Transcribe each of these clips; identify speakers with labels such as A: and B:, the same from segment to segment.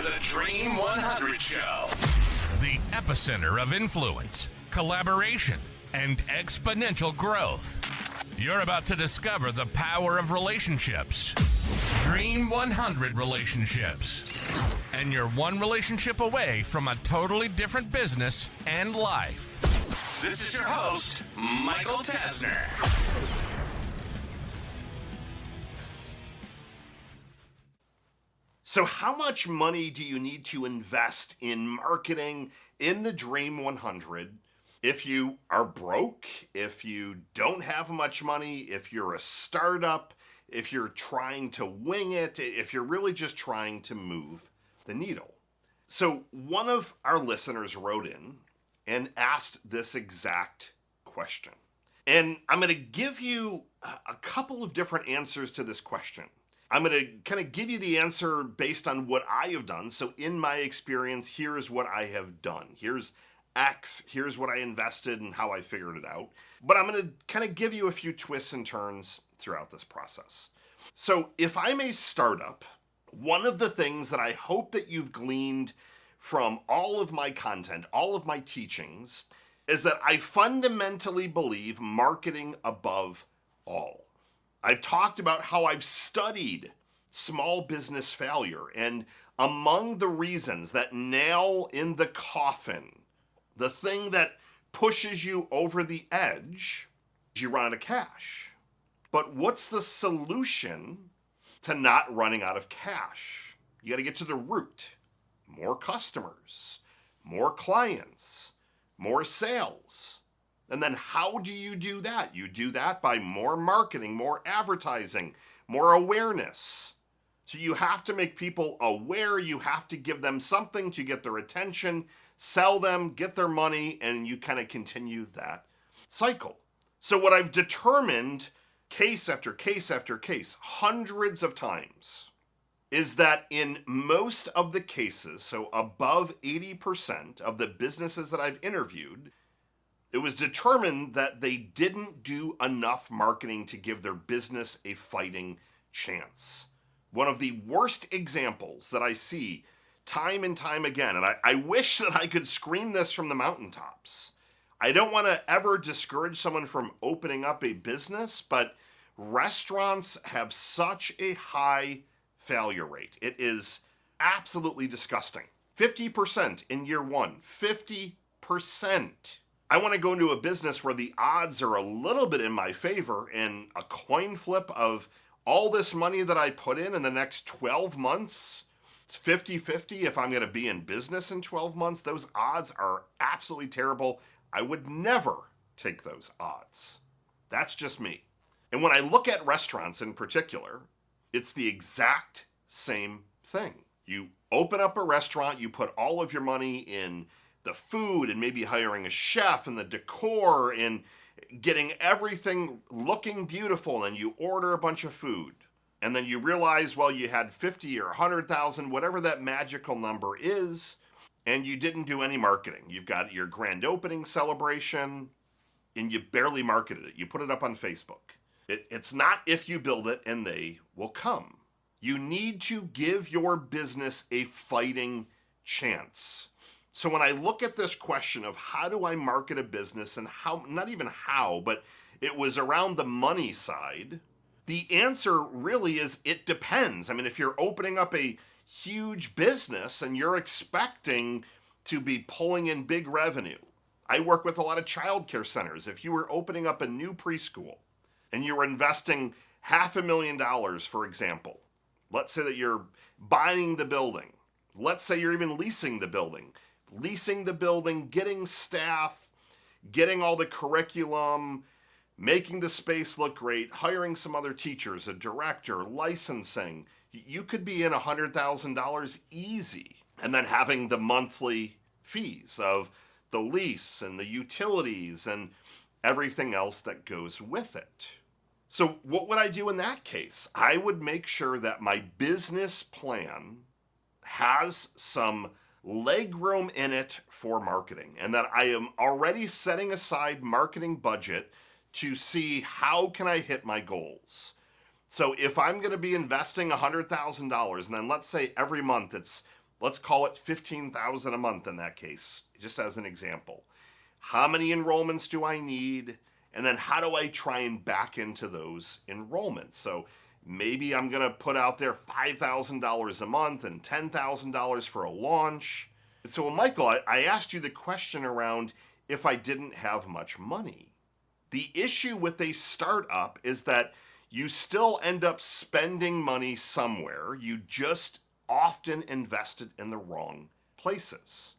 A: the Dream 100 Show. The epicenter of influence, collaboration, and exponential growth. You're about to discover the power of relationships. Dream 100 relationships. And you're one relationship away from a totally different business and life. This is your host, Michael Tasner.
B: So how much money do you need to invest in marketing in the Dream 100 if you are broke, if you don't have much money, if you're a startup, if you're trying to wing it, if you're really just trying to move the needle? So one of our listeners wrote in and asked this exact question. And I'm going to give you a couple of different answers to this question. I'm going to kind of give you the answer based on what I have done. So in my experience, here's what I have done. Here's X, here's what I invested and how I figured it out. But I'm going to kind of give you a few twists and turns throughout this process. So if I'm a startup, one of the things that I hope that you've gleaned from all of my content, all of my teachings, is that I fundamentally believe marketing above all. I've talked about how I've studied small business failure, and among the reasons that nail in the coffin, the thing that pushes you over the edge, is you run out of cash. But what's the solution to not running out of cash? You got to get to the root. More customers, more clients, more sales. And then how do you do that? You do that by more marketing, more advertising, more awareness. So you have to make people aware. You have to give them something to get their attention, sell them, get their money, and you kind of continue that cycle. So what I've determined case after case after case, hundreds of times, is that in most of the cases, so above 80% of the businesses that I've interviewed, it was determined that they didn't do enough marketing to give their business a fighting chance. One of the worst examples that I see time and time again, and I wish that I could scream this from the mountaintops. I don't want to ever discourage someone from opening up a business, but restaurants have such a high failure rate. It is absolutely disgusting. 50% in year one, 50%. I want to go into a business where the odds are a little bit in my favor, and a coin flip of all this money that I put in the next 12 months, it's 50-50 if I'm going to be in business in 12 months. Those odds are absolutely terrible. I would never take those odds. That's just me. And when I look at restaurants in particular, it's the exact same thing. You open up a restaurant, you put all of your money in the food and maybe hiring a chef and the decor and getting everything looking beautiful, and you order a bunch of food. And then you realize, well, you had 50 or 100,000, whatever that magical number is, and you didn't do any marketing. You've got your grand opening celebration and you barely marketed it. You put it up on Facebook. It's not if you build it and they will come. You need to give your business a fighting chance. So when I look at this question of how do I market a business, and how, not even how, but it was around the money side, the answer really is it depends. I mean, if you're opening up a huge business and you're expecting to be pulling in big revenue, I work with a lot of childcare centers. If you were opening up a new preschool and you were investing $500,000, for example, let's say that you're buying the building. Let's say you're even leasing the building, getting staff, getting all the curriculum, making the space look great, hiring some other teachers, a director, licensing. You could be in $100,000 easy. And then having the monthly fees of the lease and the utilities and everything else that goes with it. So what would I do in that case? I would make sure that my business plan has some leg room in it for marketing, and that I am already setting aside marketing budget to see how can I hit my goals. So if I'm going to be investing $100,000, and then let's say every month it's Let's call it 15,000 a month in that case, just as an example. How many enrollments do I need? And then how do I try and back into those enrollments? So maybe I'm going to put out there $5,000 a month and $10,000 for a launch. So, Michael, I asked you the question around if I didn't have much money. The issue with a startup is that you still end up spending money somewhere. You just often invested in the wrong places.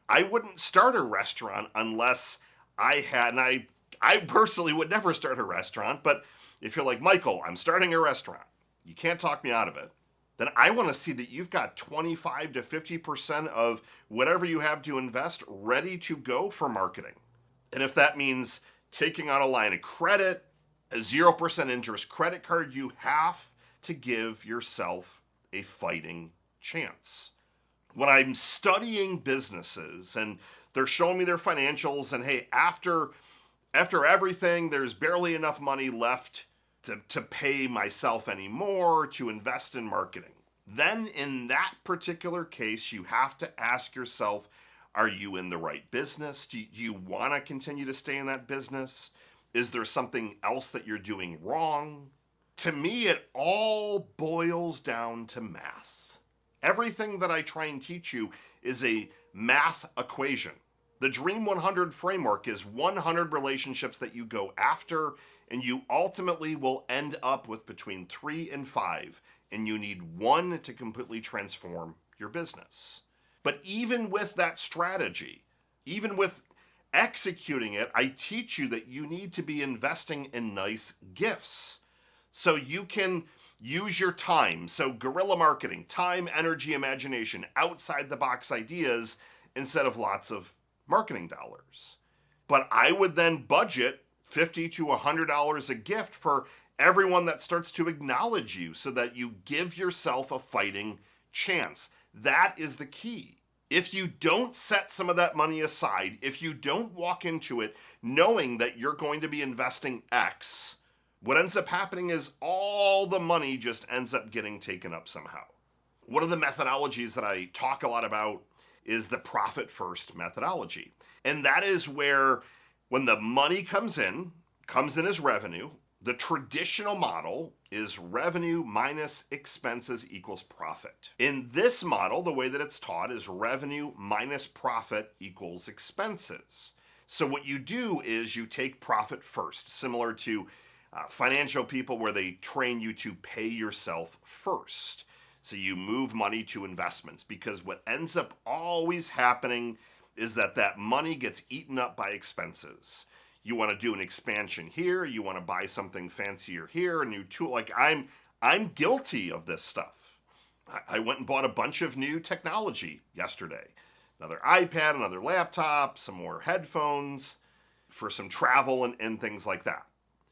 B: I wouldn't start a restaurant unless I had, and I personally would never start a restaurant, but if you're like, Michael, I'm starting a restaurant, you can't talk me out of it, then I want to see that you've got 25 to 50% of whatever you have to invest ready to go for marketing. And if that means taking on a line of credit, a 0% interest credit card, you have to give yourself a fighting chance. When I'm studying businesses and they're showing me their financials and hey, after everything, there's barely enough money left to pay myself anymore to invest in marketing. Then in that particular case, you have to ask yourself, are you in the right business? Do you want to continue to stay in that business? Is there something else that you're doing wrong? To me, it all boils down to math. Everything that I try and teach you is a math equation. The Dream 100 framework is 100 relationships that you go after, and you ultimately will end up with between 3 and 5, and you need 1 to completely transform your business. But even with that strategy, even with executing it, I teach you that you need to be investing in nice gifts so you can use your time. So guerrilla marketing, time, energy, imagination, outside the box ideas instead of lots of marketing dollars. But I would then budget $50 to $100 a gift for everyone that starts to acknowledge you so that you give yourself a fighting chance. That is the key. If you don't set some of that money aside, if you don't walk into it knowing that you're going to be investing X, what ends up happening is all the money just ends up getting taken up somehow. One of the methodologies that I talk a lot about is the profit first methodology. And that is where when the money comes in as revenue, the traditional model is revenue minus expenses equals profit. In this model, the way that it's taught is revenue minus profit equals expenses. So what you do is you take profit first, similar to financial people where they train you to pay yourself first. So you move money to investments because what ends up always happening is that money gets eaten up by expenses. You want to do an expansion here, you want to buy something fancier here, a new tool. Like I'm guilty of this stuff. I went and bought a bunch of new technology yesterday. Another iPad, another laptop, some more headphones for some travel and things like that.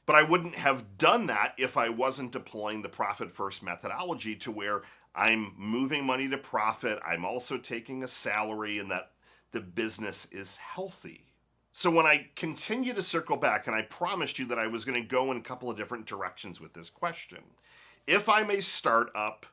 B: But I wouldn't have done that if I wasn't deploying the profit first methodology to where I'm moving money to profit. I'm also taking a salary and that the business is healthy. So when I continue to circle back, and I promised you that I was going to go in a couple of different directions with this question. If I'm a startup,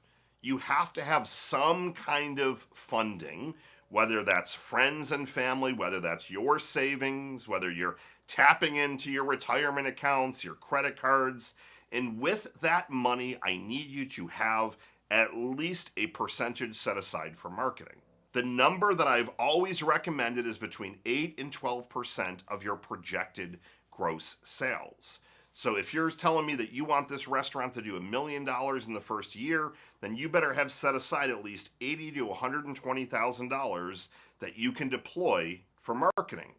B: you have to have some kind of funding, whether that's friends and family, whether that's your savings, whether you're tapping into your retirement accounts, your credit cards. And with that money, I need you to have at least a percentage set aside for marketing. The number that I've always recommended is between 8 and 12% of your projected gross sales. So if you're telling me that you want this restaurant to do $1 million in the first year, then you better have set aside at least $80,000 to $120,000 that you can deploy for marketing.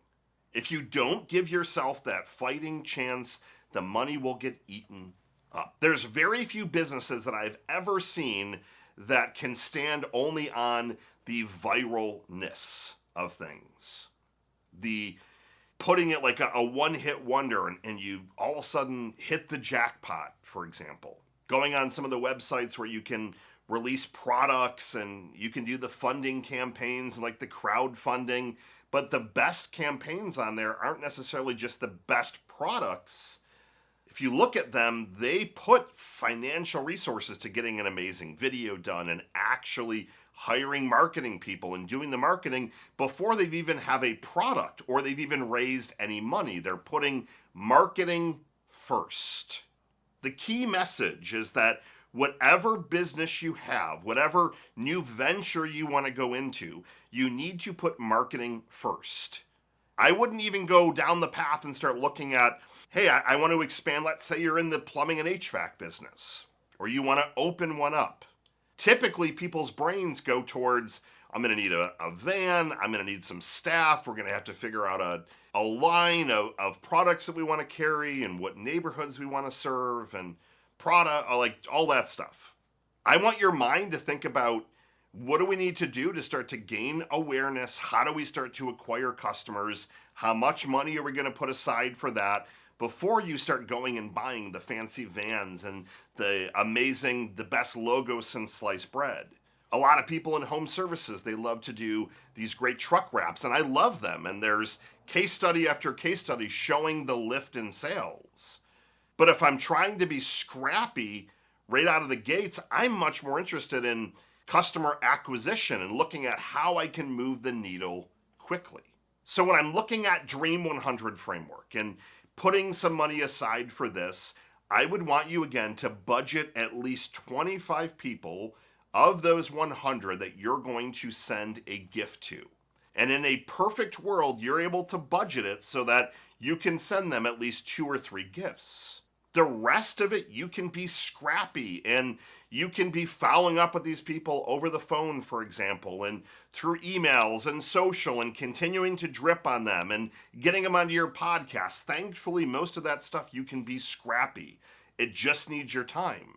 B: If you don't give yourself that fighting chance, the money will get eaten up. There's very few businesses that I've ever seen that can stand only on the viralness of things. The putting it like a one-hit wonder and you all of a sudden hit the jackpot, for example. Going on some of the websites where you can release products and you can do the funding campaigns and like the crowdfunding, but the best campaigns on there aren't necessarily just the best products. if you look at them, they put financial resources to getting an amazing video done and actually hiring marketing people and doing the marketing before they've even have a product or they've even raised any money. They're putting marketing first. The key message is that whatever business you have, whatever new venture you want to go into, you need to put marketing first. I wouldn't even go down the path and start looking at, hey, I want to expand. Let's say you're in the plumbing and HVAC business, or you want to open one up. Typically, people's brains go towards, I'm going to need a van, I'm going to need some staff, we're going to have to figure out a line of products that we want to carry and what neighborhoods we want to serve and product, like all that stuff. I want your mind to think about, what do we need to do to start to gain awareness? How do we start to acquire customers? How much money are we going to put aside for that before you start going and buying the fancy vans and the best logo since sliced bread? A lot of people in home services, they love to do these great truck wraps, and I love them. And there's case study after case study showing the lift in sales. But if I'm trying to be scrappy right out of the gates, I'm much more interested in customer acquisition and looking at how I can move the needle quickly. So when I'm looking at Dream 100 framework and putting some money aside for this, I would want you again to budget at least 25 people of those 100 that you're going to send a gift to. And in a perfect world, you're able to budget it so that you can send them at least 2 or 3 gifts. The rest of it, you can be scrappy and you can be following up with these people over the phone, for example, and through emails and social and continuing to drip on them and getting them onto your podcast. Thankfully, most of that stuff you can be scrappy. It just needs your time.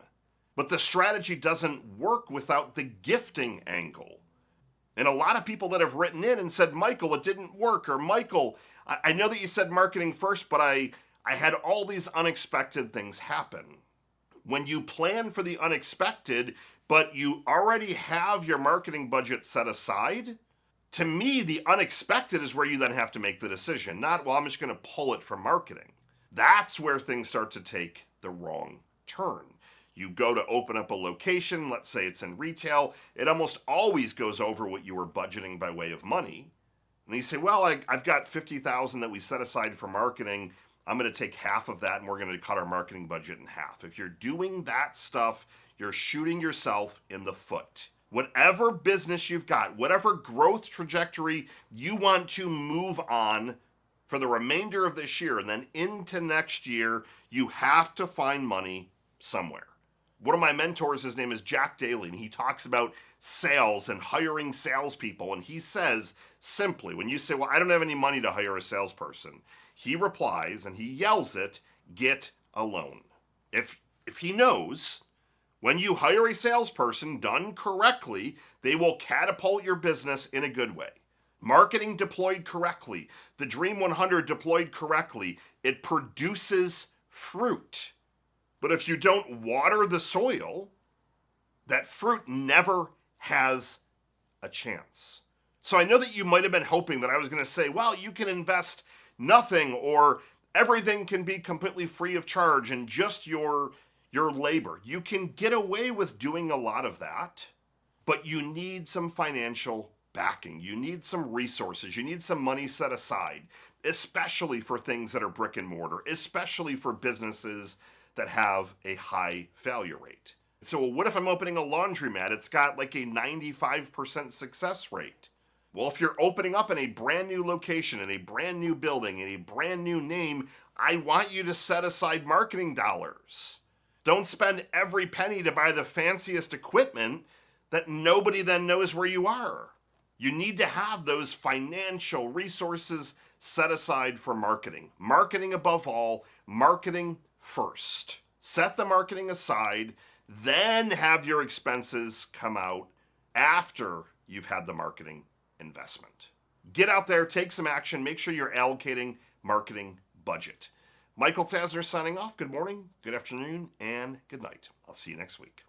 B: But the strategy doesn't work without the gifting angle. And a lot of people that have written in and said, Michael, it didn't work, or Michael, I know that you said marketing first, but I had all these unexpected things happen. When you plan for the unexpected, but you already have your marketing budget set aside, to me, the unexpected is where you then have to make the decision. Not, well, I'm just going to pull it from marketing. That's where things start to take the wrong turn. You go to open up a location, let's say it's in retail, it almost always goes over what you were budgeting by way of money. And you say, well, I've got $50,000 that we set aside for marketing. I'm going to take half of that and we're going to cut our marketing budget in half. If you're doing that stuff, you're shooting yourself in the foot. Whatever business you've got, whatever growth trajectory you want to move on for the remainder of this year and then into next year, you have to find money somewhere. One of my mentors, his name is Jack Daly, and he talks about sales and hiring salespeople. And he says simply, when you say, well, I don't have any money to hire a salesperson, he replies and he yells it, get a loan. If he knows when you hire a salesperson done correctly, they will catapult your business in a good way. Marketing deployed correctly, the Dream 100 deployed correctly, it produces fruit. But if you don't water the soil, that fruit never has a chance. So I know that you might have been hoping that I was going to say, well, you can invest nothing or everything can be completely free of charge and just your labor. You can get away with doing a lot of that, but you need some financial backing. You need some resources. You need some money set aside, especially for things that are brick and mortar, especially for businesses that have a high failure rate. So what if I'm opening a laundromat? It's got like a 95% success rate. Well, if you're opening up in a brand new location, in a brand new building, in a brand new name, I want you to set aside marketing dollars. Don't spend every penny to buy the fanciest equipment that nobody then knows where you are. You need to have those financial resources set aside for marketing. Marketing above all, marketing first. Set the marketing aside, then have your expenses come out after you've had the marketing investment. Get out there, take some action, make sure you're allocating marketing budget. Michael Tasner signing off. Good morning, good afternoon, and good night. I'll see you next week.